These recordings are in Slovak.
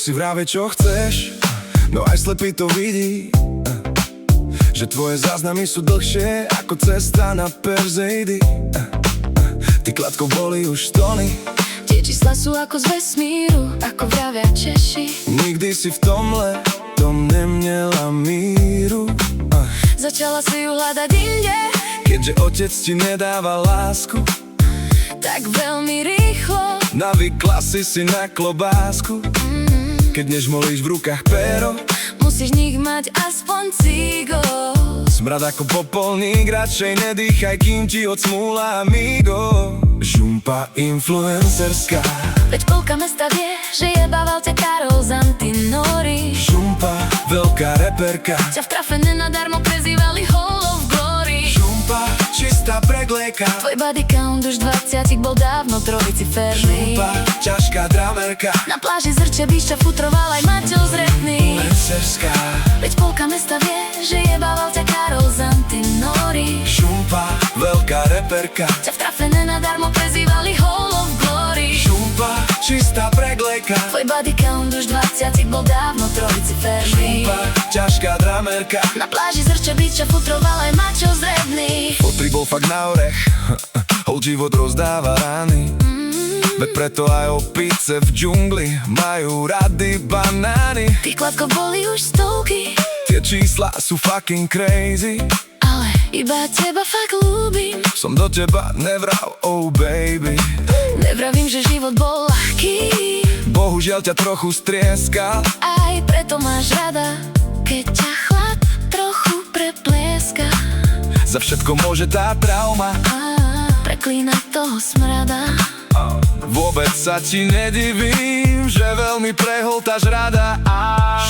si vrave čo chceš, no aj slepý to vidí, že tvoje záznamy sú dlhšie ako cesta na Perzeidy. Ty kladko boli už tony, tie čísla sú ako z vesmíru, ako vravia Češi. nikdy si v tomhle tom nemnela míru. Začala si ju hľadať inde, Keďže otec ti nedáva lásku, tak veľmi rýchlo. navykla si na klobásku. Keď nežmolíš v rukách péro, Musíš v nich mať aspoň cigo. smrad ako popolník, radšej nedýchaj, kým ti odsmúla amigo. Žumpa influencerská, Veď polka mesta vie, že je Bavalte Karol z Antinori. žumpa veľká reperka, Ťa v trafe nenadarmo prezývali Hall of Glory. žumpa čistá pregléka, Tvoj body count už 20 bol dávno trojciferný. žumpa ťažká dramerka, Na pláži Zrčebišťa futroval aj Maťo Zretný. influencerská, Veď polka mesta vie, že je Bavalte Karol z Antinori. žumpa veľká reperka, Ťa v trafe nenadarmo prezývali Hall of Glory. žumpa čistá pregléka, Tvoj body count už 20 bol dávno trojciferný. žumpa ťažká dramerka. Na pláži Zrčebišťa futroval aj Maťo Zretný. Potri bol fakt na orech, hold život rozdáva rány. Veď preto aj opice v džungli majú rady banány. Tých kladkov boli už stovky, Tie čísla sú fucking crazy, ale iba teba fakt ľúbim. som do teba nevral, oh baby. Nevravím, že život bol ľahký, Bohužiaľ ťa trochu strieskal, aj preto máš rada, keď ťa chlad trochu preplieska. za všetko môže tá trauma. Preklínať toho smrada. Vôbec sa ti nedivím, že veľmi prehltáš rada.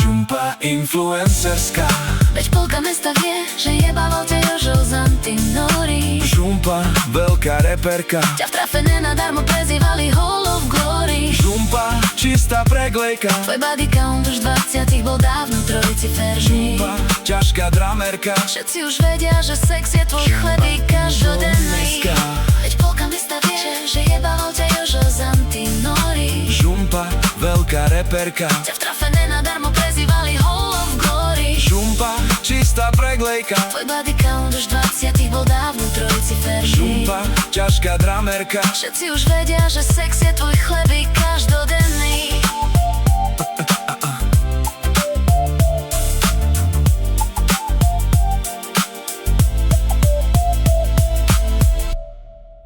Žumpa influencerská, Veď polka mesta vie, že je Bavalte Jožo z Antinori. žumpa veľká reperka, Ťa v trafe nenadarmo prezývali Hall of Glory. žumpa čistá pregléka, Tvoj body count už 20 bol dávno trojciferný. žumpa ťažká dramerka, Všetci už vedia, že sex je tvoj chlebík každodenný. Veď polka mesta vie, že je Bavalte Jožo z Antinori. žumpa veľká reperka, Ťa v trafe nenadarmo prezývali Hall of Glory. žumpa čistá pregléka, Tvoj body count už 20 bol dávno trojciferný. žumpa ťažká dramerka. Všetci už vedia, že sex je tvoj chlebík každodenný.